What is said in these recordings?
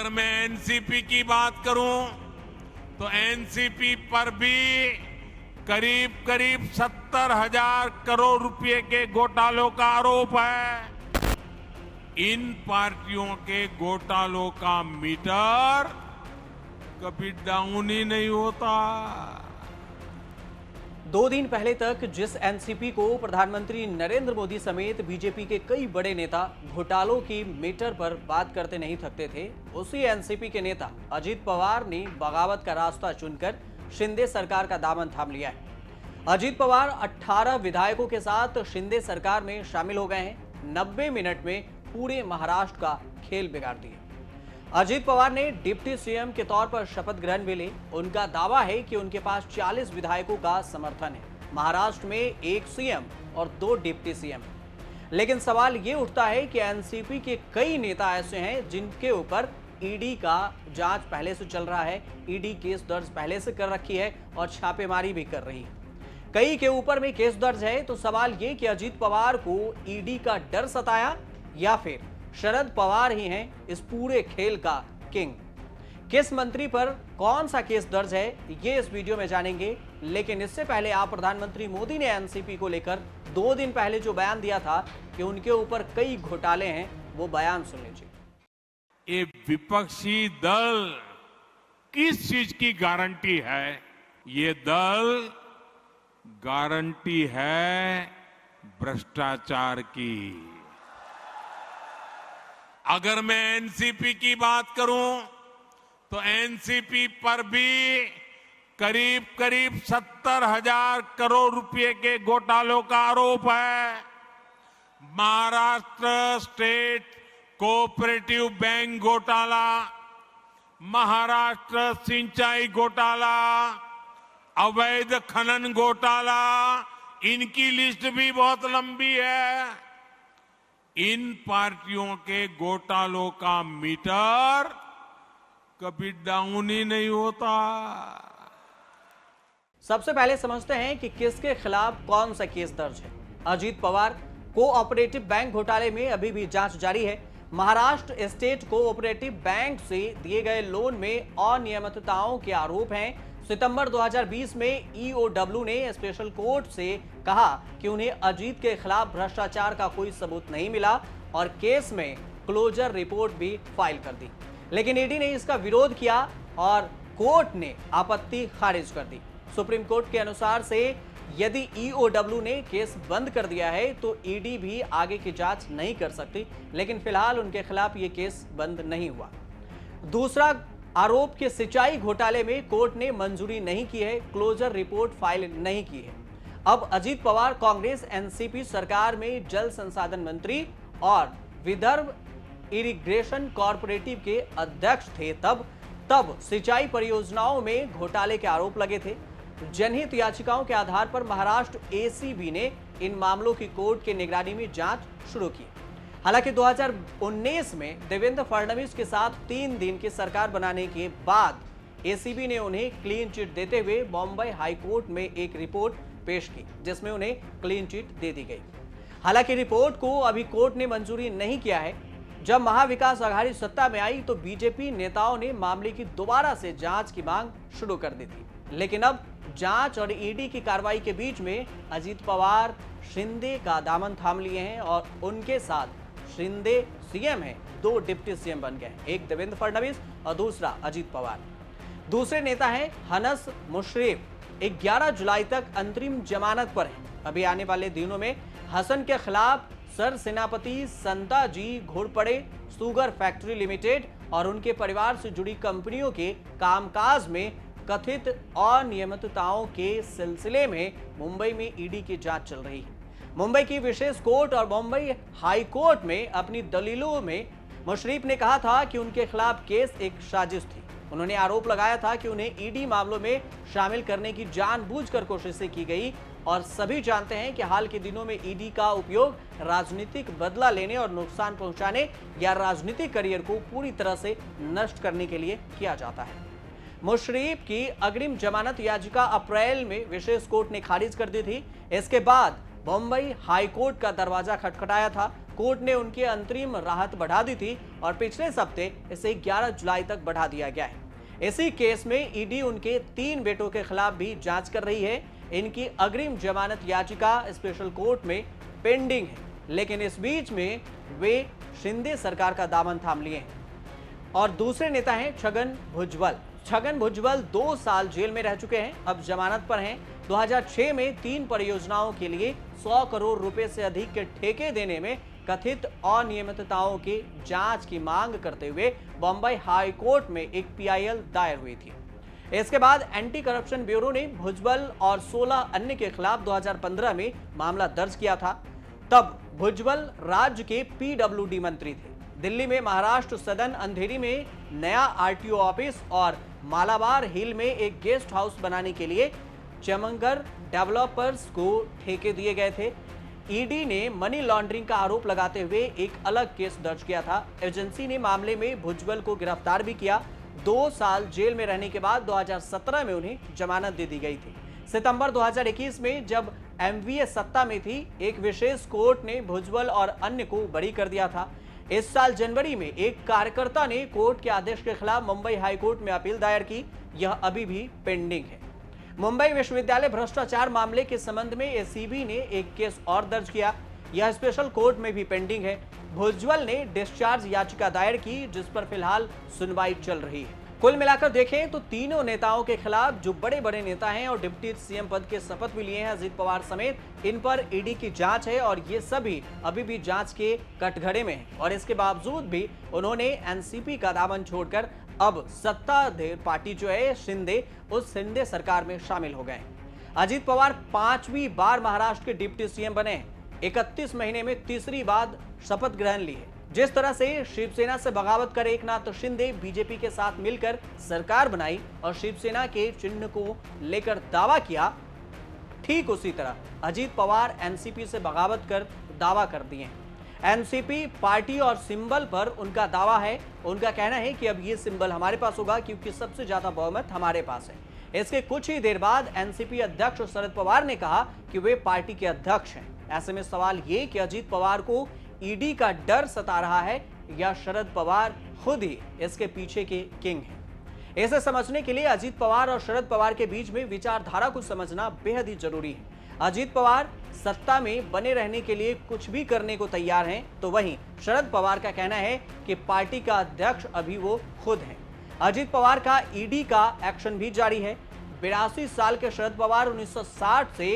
अगर मैं एनसीपी की बात करूं तो एनसीपी पर भी करीब करीब 70,000 करोड़ रुपए के घोटालों का आरोप है। इन पार्टियों के घोटालों का मीटर कभी डाउन ही नहीं होता। 2 दिन पहले तक जिस एनसीपी को प्रधानमंत्री नरेंद्र मोदी समेत बीजेपी के कई बड़े नेता घोटालों की मीटर पर बात करते नहीं थकते थे, उसी एनसीपी के नेता अजीत पवार ने बगावत का रास्ता चुनकर शिंदे सरकार का दामन थाम लिया है। अजीत पवार 18 विधायकों के साथ शिंदे सरकार में शामिल हो गए हैं। 90 मिनट में पूरे महाराष्ट्र का खेल बिगाड़ दिया। अजीत पवार ने डिप्टी सीएम के तौर पर शपथ ग्रहण भी ली। उनका दावा है कि उनके पास 40 विधायकों का समर्थन है। महाराष्ट्र में 1 सीएम और 2 डिप्टी सीएम। लेकिन सवाल ये उठता है कि एनसीपी के कई नेता ऐसे हैं जिनके ऊपर ईडी का जांच पहले से चल रहा है, ईडी केस दर्ज पहले से कर रखी है और छापेमारी भी कर रही है। कई के ऊपर में केस दर्ज है, तो सवाल ये कि अजीत पवार को ईडी का डर सताया या फिर शरद पवार ही हैं इस पूरे खेल का किंग। किस मंत्री पर कौन सा केस दर्ज है, ये इस वीडियो में जानेंगे। लेकिन इससे पहले आप प्रधानमंत्री मोदी ने एनसीपी को लेकर 2 दिन पहले जो बयान दिया था कि उनके ऊपर कई घोटाले हैं, वो बयान सुन लीजिए। ये विपक्षी दल किस चीज की गारंटी है? ये दल गारंटी है भ्रष्टाचार की। अगर मैं एनसीपी की बात करूं तो एनसीपी पर भी करीब करीब 70,000 करोड़ रुपए के घोटालों का आरोप है। महाराष्ट्र स्टेट कोऑपरेटिव बैंक घोटाला, महाराष्ट्र सिंचाई घोटाला, अवैध खनन घोटाला, इनकी लिस्ट भी बहुत लंबी है। इन पार्टियों के घोटालों का मीटर कभी डाउन ही नहीं होता। सबसे पहले समझते हैं कि किसके खिलाफ कौन सा केस दर्ज है। अजीत पवार कोऑपरेटिव बैंक घोटाले में अभी भी जांच जारी है। महाराष्ट्र स्टेट कोऑपरेटिव बैंक से दिए गए लोन में अनियमितताओं के आरोप हैं। सितंबर 2020 में ईओडब्ल्यू ने स्पेशल कोर्ट से कहा कि उन्हें अजीत के खिलाफ भ्रष्टाचार का कोई सबूत नहीं मिला और केस में क्लोजर रिपोर्ट भी फाइल कर दी। लेकिन ईडी ने इसका विरोध किया और कोर्ट ने आपत्ति खारिज कर दी। सुप्रीम कोर्ट के अनुसार से यदि ईओडब्ल्यू ने केस बंद कर दिया है तो ईडी भी आगे की जांच नहीं कर सकती। लेकिन फिलहाल उनके खिलाफ ये केस बंद नहीं हुआ। दूसरा आरोप के सिंचाई घोटाले में कोर्ट ने मंजूरी नहीं की है, क्लोजर रिपोर्ट फाइल नहीं की है। अब अजीत पवार कांग्रेस एनसीपी सरकार में जल संसाधन मंत्री और विदर्भ इरिगेशन कॉर्पोरेटिव के अध्यक्ष थे। तब सिंचाई परियोजनाओं में घोटाले के आरोप लगे थे। जनहित याचिकाओं के आधार पर महाराष्ट्र एसीबी ने इन मामलों की कोर्ट के निगरानी में जांच शुरू की। हालांकि 2019 में देवेंद्र फडणवीस के साथ 3 दिन की सरकार बनाने के बाद एसीबी ने उन्हें क्लीन चिट देते हुए बॉम्बे हाईकोर्ट में एक रिपोर्ट पेश की, जिसमें उन्हें क्लीन चिट दे दी गई। हालांकि रिपोर्ट को अभी कोर्ट ने मंजूरी नहीं किया है। जब महाविकास आघाड़ी सत्ता में आई तो बीजेपी नेताओं ने मामले की दोबारा से जांच की मांग शुरू कर दी थी। लेकिन अब जांच और ईडी की कार्रवाई के बीच में अजीत पवार शिंदे का दामन थाम लिए हैं और उनके साथ शिंदे सीएम हैं, 2 डिप्टी सीएम बन गए, एक देवेंद्र फडणवीस और दूसरा अजीत पवार। दूसरे नेता हैं हनस मुश्रीफ, 11 जुलाई तक अंतरिम जमानत पर हैं। अभी आने वाले दिनों में हसन के खिलाफ सर सेनापति Santaji Ghorpade sugar factory limited और उनके परिवार से जुड़ी कंपनियों के कामकाज में कथित अनियमितताओं के सिलसिले में मुंबई में ईडी की जांच चल रही है। मुंबई की विशेष कोर्ट और मुंबई हाई कोर्ट में अपनी दलीलों में मुशर्रफ ने कहा था कि उनके खिलाफ केस एक साजिश थी। उन्होंने आरोप लगाया था कि उन्हें ईडी मामलों में शामिल करने की जानबूझकर कोशिशें की गई और सभी जानते हैं कि हाल के दिनों में ईडी का उपयोग राजनीतिक बदला लेने और नुकसान पहुंचाने या राजनीतिक करियर को पूरी तरह से नष्ट करने के लिए किया जाता है। मुशर्रफ की अग्रिम जमानत याचिका अप्रैल में विशेष कोर्ट ने खारिज कर दी थी। इसके बाद बॉम्बे हाईकोर्ट का दरवाजा खटखटाया था। कोर्ट ने उनकी अंतरिम राहत बढ़ा दी थी और पिछले हफ्ते इसे 11 जुलाई तक बढ़ा दिया गया है। इसी केस में ईडी उनके 3 बेटों के खिलाफ भी जांच कर रही है। इनकी अग्रिम जमानत याचिका स्पेशल कोर्ट में पेंडिंग है, लेकिन इस बीच में वे शिंदे सरकार का दामन थाम लिए हैं। और दूसरे नेता हैं छगन भुजबल। छगन भुजबल 2 साल जेल में रह चुके हैं, अब जमानत पर हैं। 2006 में 3 परियोजनाओं के लिए 100 करोड़ रुपए से अधिक के ठेके देने में कथित अनियमितताओं की जांच की मांग करते हुए बॉम्बे हाई कोर्ट में एक पीआईएल दायर हुई थी। इसके बाद एंटी करप्शन ब्यूरो ने भुजबल और 16 अन्य के खिलाफ 2015 में मामला दर्ज किया था। तब भुजबल राज्य के पीडब्ल्यूडी मंत्री थे। दिल्ली में महाराष्ट्र सदन अंधेरी में नया आरटीओ ऑफिस और मालाबार हिल में एक गेस्ट हाउस बनाने के लिए चमंगर डेवलपर्स को ठेके दिए गए थे। ईडी ने मनी लॉन्ड्रिंग का आरोप लगाते हुए एक अलग केस दर्ज किया था। एजेंसी ने मामले में भुजबल को गिरफ्तार भी किया। 2 साल जेल में रहने के बाद 2017 में उन्हें जमानत दे दी गई थी। सितंबर 2021 में जब एमवीए सत्ता में थी, एक विशेष कोर्ट ने भुजबल और अन्य को बरी कर दिया था। इस साल जनवरी में एक कार्यकर्ता ने कोर्ट के आदेश के खिलाफ मुंबई हाईकोर्ट में अपील दायर की। यह अभी भी पेंडिंग है। मुंबई विश्वविद्यालय भ्रष्टाचार मामले के संबंध में एसीबी ने एक केस और दर्ज किया। यह स्पेशल कोर्ट में भी पेंडिंग है। भुजबल ने डिस्चार्ज याचिका दायर की, जिस पर फिलहाल सुनवाई चल रही है। कुल मिलाकर देखें तो तीनों नेताओं के खिलाफ, जो बड़े बड़े नेता हैं और डिप्टी सीएम पद के शपथ भी लिए हैं अजीत पवार समेत, इन पर ईडी की जांच है और ये सभी अभी भी जांच के कटघरे में हैं। और इसके बावजूद भी उन्होंने एनसीपी का दामन छोड़कर अब सत्ताधारी पार्टी जो है शिंदे, उस शिंदे सरकार में शामिल हो गए। अजीत पवार 5वीं बार महाराष्ट्र के डिप्टी सीएम बने। 31 महीने में तीसरी बार शपथ ग्रहण ली है। जिस तरह से शिवसेना से बगावत कर एकनाथ शिंदे बीजेपी के साथ मिलकर सरकार बनाई और शिवसेना के चिन्ह को लेकर दावा किया, ठीक उसी तरह अजीत पवार एनसीपी से बगावत कर दावा कर दिए। एनसीपी पार्टी और सिंबल पर उनका दावा है। उनका कहना है कि अब ये सिंबल हमारे पास होगा क्योंकि सबसे ज्यादा बहुमत हमारे पास है। इसके कुछ ही देर बाद एनसीपी अध्यक्ष शरद पवार ने कहा कि वे पार्टी के अध्यक्ष हैं। ऐसे में सवाल ये कि अजीत पवार को ईडी का डर सता रहा है या शरद पवार खुद ही इसके पीछे के किंग हैं। इसे समझने के लिए अजीत पवार और शरद पवार के बीच में विचारधारा को समझना बेहद ही जरूरी है। अजीत पवार सत्ता में बने रहने के लिए कुछ भी करने को तैयार हैं, तो वहीं शरद पवार का कहना है कि पार्टी का अध्यक्ष अभी वो खुद हैं। अजीत पवार का ईडी का एक्शन भी जारी है। 82 साल के शरद पवार 1960 से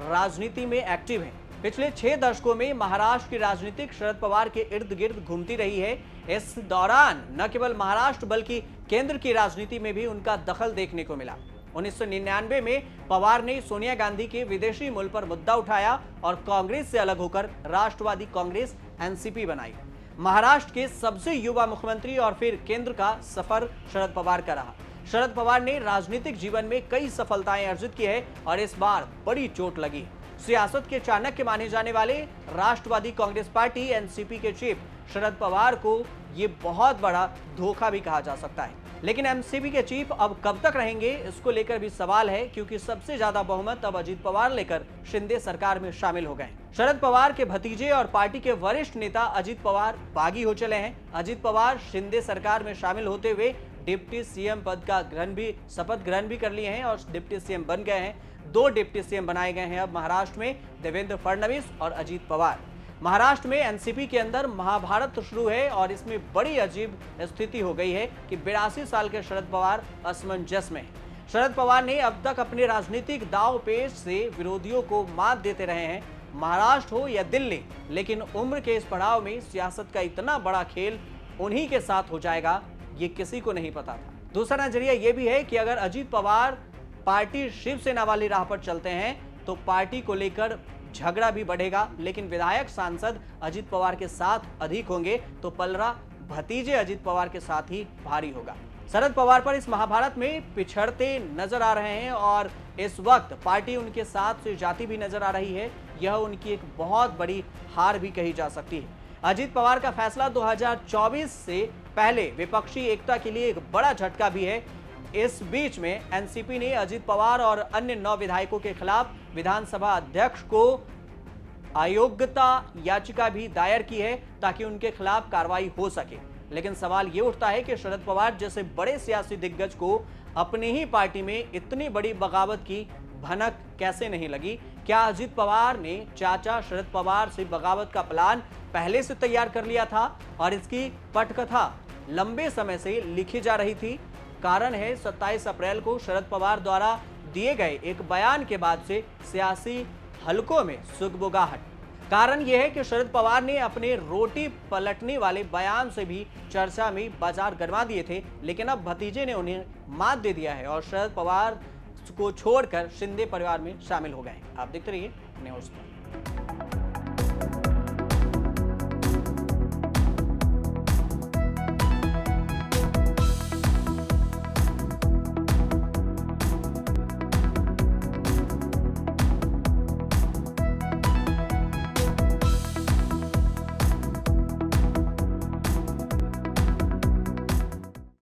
राजनीति में एक्टिव हैं। पिछले 6 दशकों में महाराष्ट्र की राजनीतिक शरद पवार के इर्द गिर्द घूमती रही है। इस दौरान न केवल महाराष्ट्र बल्कि केंद्र की राजनीति में भी उनका दखल देखने को मिला। 1999 में पवार ने सोनिया गांधी के विदेशी मूल पर मुद्दा उठाया और कांग्रेस से अलग होकर राष्ट्रवादी कांग्रेस एनसीपी बनाई। महाराष्ट्र के सबसे युवा मुख्यमंत्री और फिर केंद्र का सफर शरद पवार का रहा। शरद पवार ने राजनीतिक जीवन में कई सफलताएं अर्जित की है और इस बार बड़ी चोट लगी। सियासत के चाणक्य माने जाने वाले राष्ट्रवादी कांग्रेस पार्टी एनसीपी के चीफ शरद पवार को ये बहुत बड़ा धोखा भी कहा जा सकता है। लेकिन एनसीपी के चीफ अब कब तक रहेंगे, इसको लेकर भी सवाल है, क्योंकि सबसे ज्यादा बहुमत अब अजीत पवार लेकर शिंदे सरकार में शामिल हो गए। शरद पवार के भतीजे और पार्टी के वरिष्ठ नेता अजीत पवार बागी हो चले हैं। अजीत पवार शिंदे सरकार में शामिल होते हुए डिप्टी सीएम पद का शपथ ग्रहण भी कर लिए हैं और डिप्टी सीएम बन गए हैं। 2 डिप्टी सीएम बनाए गए हैं अब महाराष्ट्र में, देवेंद्र फडणवीस और अजीत पवार। महाराष्ट्र में एनसीपी के अंदर महाभारत शुरू है और इसमें बड़ी अजीब स्थिति हो गई है कि 82 साल के शरद पवार असमंजस में हैं। शरद पवार ने अब तक अपने राजनीतिक दांवपेच से विरोधियों को मात देते रहे हैं, महाराष्ट्र हो या दिल्ली, लेकिन उम्र के इस पड़ाव में सियासत का इतना बड़ा खेल उन्हीं के साथ हो जाएगा, ये किसी को नहीं पता था। दूसरा नजरिया यह भी है कि अगर अजीत पवार पार्टी शिवसेना वाली राह पर चलते हैं तो पार्टी को लेकर झगड़ा भी बढ़ेगा, लेकिन विधायक सांसद अजीत पवार के साथ अधिक होंगे तो पलड़ा भतीजे अजीत पवार के साथ ही भारी होगा। शरद पवार पर इस महाभारत में पिछड़ते नजर आ रहे हैं और इस वक्त पार्टी उनके साथ से जाती भी नजर आ रही है। यह उनकी एक बहुत बड़ी हार भी कही जा सकती है। अजीत पवार का फैसला 2024 से पहले विपक्षी एकता के लिए एक बड़ा झटका भी है। इस बीच में एनसीपी ने अजीत पवार और अन्य 9 विधायकों के खिलाफ विधानसभा अध्यक्ष को अयोग्यता याचिका भी दायर की है ताकि उनके खिलाफ कार्रवाई हो सके। लेकिन सवाल यह उठता है कि शरद पवार जैसे बड़े सियासी दिग्गज को अपनी ही पार्टी में इतनी बड़ी बगावत की भनक कैसे नहीं लगी? क्या अजित पवार ने चाचा शरद पवार से बगावत का प्लान पहले से तैयार कर लिया था और इसकी पटकथा लंबे समय से लिखी जा रही थी? कारण है 27 अप्रैल को शरद पवार द्वारा दिए गए एक बयान के बाद से सियासी हलकों में सुगबुगाहट। कारण यह है कि शरद पवार ने अपने रोटी पलटने वाले बयान से भी चर्चा में बाजार गरमा दिए थे, लेकिन अब भतीजे ने उन्हें मात दे दिया है और शरद पवार को छोड़कर शिंदे परिवार में शामिल हो गए। आप देखते रहिए न्यूज़।